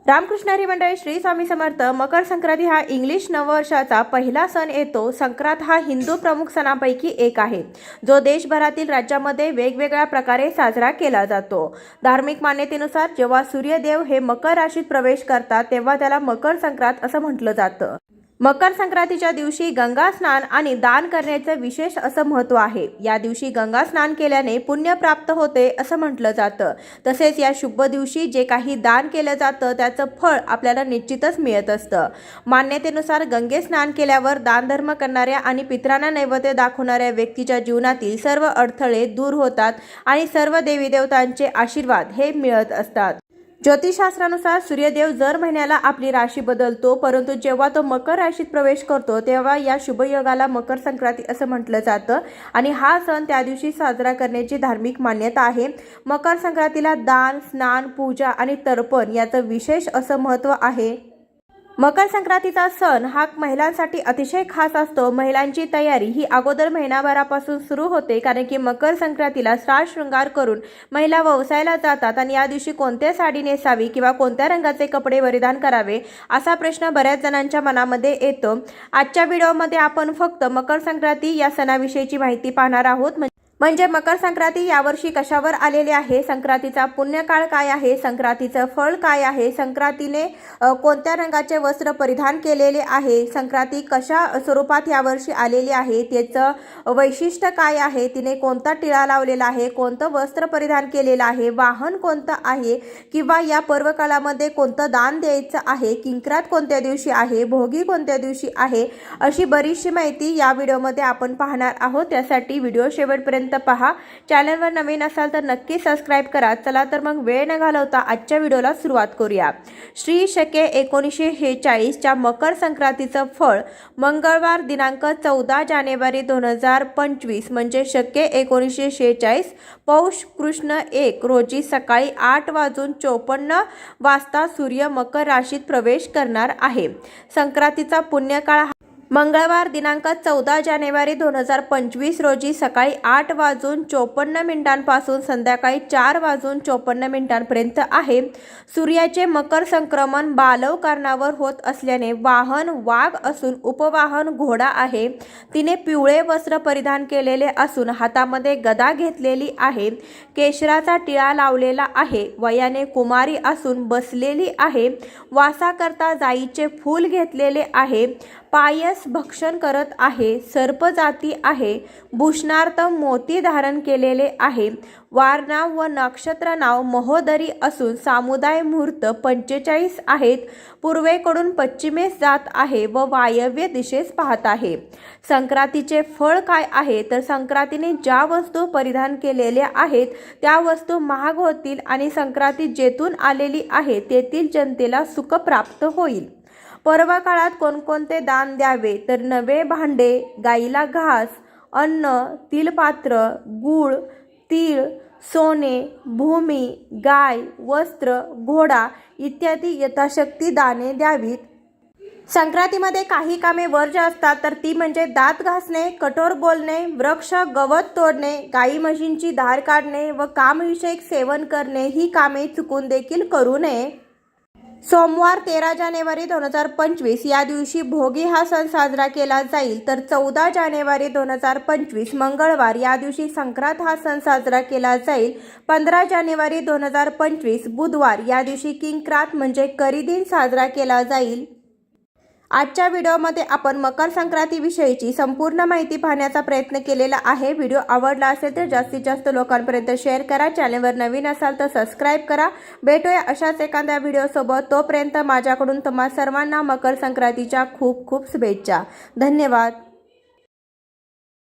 रामकृष्ण हरी मंडळी, श्री स्वामी समर्थ. मकर संक्रांती हा इंग्लिश नववर्षाचा पहिला सण येतो. संक्रांत हा हिंदू प्रमुख सणांपैकी एक आहे, जो देशभरातील राज्यामध्ये वेगवेगळ्या प्रकारे साजरा केला जातो. धार्मिक मान्यतेनुसार जेव्हा सूर्यदेव हे मकर राशीत प्रवेश करतात तेव्हा त्याला मकर संक्रांत असं म्हटलं जातं. मकर संक्रांतीच्या दिवशी गंगा स्नान आणि दान करण्याचे विशेष असं महत्त्व आहे. या दिवशी गंगा स्नान केल्याने पुण्य प्राप्त होते असं म्हटलं जातं. तसेच या शुभ दिवशी जे काही दान केलं जातं त्याचं फळ आपल्याला निश्चितच मिळत असतं. मान्यतेनुसार गंगे स्नान केल्यावर दानधर्म करणाऱ्या आणि पितरांना नैवेद्य दाखवणाऱ्या व्यक्तीच्या जीवनातील सर्व अडथळे दूर होतात आणि सर्व देवी देवतांचे आशीर्वाद हे मिळत असतात. ज्योतिषशास्त्रानुसार सूर्यदेव दर महिन्याला आपली राशी बदलतो, परंतु जेव्हा तो मकर राशीत प्रवेश करतो तेव्हा या शुभयोगाला मकर संक्रांती असं म्हटलं जातं आणि हा सण त्या दिवशी साजरा करण्याची धार्मिक मान्यता आहे. मकर संक्रांतीला दान, स्नान, पूजा आणि तर्पण याचं विशेष असं महत्त्व आहे. मकर संक्रांतीचा सण हा महिलांसाठी अतिशय खास असतो. महिलांची तयारी ही अगोदर महिनाभरापासून सुरू होते, कारण की मकर संक्रांतीला साज शृंगार करून महिला व्यवसायाला जातात आणि या दिवशी कोणत्या साडी नेसावी किंवा कोणत्या रंगाचे कपडे परिधान करावे असा प्रश्न बऱ्याच जणांच्या मनामध्ये येतो. आजच्या व्हिडिओमध्ये आपण फक्त मकर संक्रांती या सणाविषयीची माहिती पाहणार आहोत. म्हणजे मकर संक्रांती यावर्षी कशावर आलेले आहे, संक्रांतीचा पुण्यकाळ काय आहे, संक्रांतीचं फळ काय आहे, संक्रांतीने कोणत्या रंगाचे वस्त्र परिधान केलेले आहे, संक्रांती कशा स्वरूपात यावर्षी आलेली आहे, त्याचं वैशिष्ट्य काय आहे, तिने कोणता टिळा लावलेला आहे, कोणतं वस्त्र परिधान केलेलं आहे, वाहन कोणतं आहे, किंवा या पर्वकाळामध्ये कोणतं दान द्यायचं आहे, किंक्रात कोणत्या दिवशी आहे, भोगी कोणत्या दिवशी आहे, अशी बरीचशी माहिती या व्हिडिओमध्ये आपण पाहणार आहोत. त्यासाठी व्हिडिओ शेवटपर्यंत पहा. चॅनलवर नवीन असाल तर नक्की सबस्क्राईब करा. चला तर मग वेळ न घालवता आजच्या व्हिडिओला सुरुवात करूया. श्री शके 1946 च्या मकर संक्रांतीचं फळ मंगळवार दिनांक 14 जानेवारी 2025 म्हणजे शके 1946 पौष कृष्ण 1 रोजी सकाळी 8:54 सूर्य मकर राशीत प्रवेश करणार आहे. संक्रांतीचा पुण्यकाळ मंगळवार दिनांक 14 जानेवारी 2025 रोजी सकाळी 8:54 संध्याकाळी 4:54 आहे. सूर्याचे मकर संक्रमण बालव कारणावर होत असल्याने वाहन वाघ असून उपवाहन घोडा आहे. तिने पिवळे वस्त्र परिधान केलेले असून हातामध्ये गदा घेतलेली आहे. केशराचा टिळा लावलेला आहे. वयाने कुमारी असून बसलेली आहे. वासाकरता जाईचे फूल घेतलेले आहे. पायस भक्षण करत आहे. सर्पजाती आहे. भूषणार्थ मोती धारण केलेले आहे. वारनाव व नक्षत्र नाव महोदरी असून सामुदाय मुहूर्त 45 आहेत. पूर्वेकडून पश्चिमेस जात आहे व वायव्य दिशेस पाहत आहे. संक्रांतीचे फळ काय आहे तर संक्रांतीने ज्या वस्तू परिधान केलेल्या आहेत त्या वस्तू महाग होतील आणि संक्रांती जेथून आलेली आहे तेथील जनतेला सुख प्राप्त होईल. पर्व काळात कोणकोणते दान द्यावे तर नवे भांडे, गाईला घास, अन्न, तिलपात्र, गूळ, तीळ, सोने, भूमी, गाय, वस्त्र, घोडा इत्यादी यथाशक्ती दाने द्यावीत. संक्रांतीमध्ये काही कामे वर्ज्य असतात तर ती म्हणजे दात घासणे, कठोर बोलणे, वृक्ष गवत तोडणे, गाई म्हशींची धार काढणे व कामविषयक सेवन करणे ही कामे चुकून देखील करू नये. सोमवार 13 जानेवारी 2025 या दिवशी भोगी हा सण साजरा केला जाईल, तर 14 जानेवारी 2025 मंगळवार या दिवशी संक्रांत हा सण साजरा केला जाईल. 15 जानेवारी 2025 बुधवार या दिवशी किंक्रात म्हणजे करीदिन साजरा केला जाईल. आजच्या व्हिडिओमध्ये आपण मकर संक्रांतीविषयीची संपूर्ण माहिती पाहण्याचा प्रयत्न केलेला आहे. व्हिडिओ आवडला असेल तर जास्तीत जास्त लोकांपर्यंत शेअर करा. चॅनलवर नवीन असाल तर सबस्क्राईब करा. भेटूया अशाच एखाद्या व्हिडिओसोबत. तोपर्यंत माझ्याकडून तुम्हा सर्वांना मकर संक्रांतीच्या खूप खूप शुभेच्छा. धन्यवाद.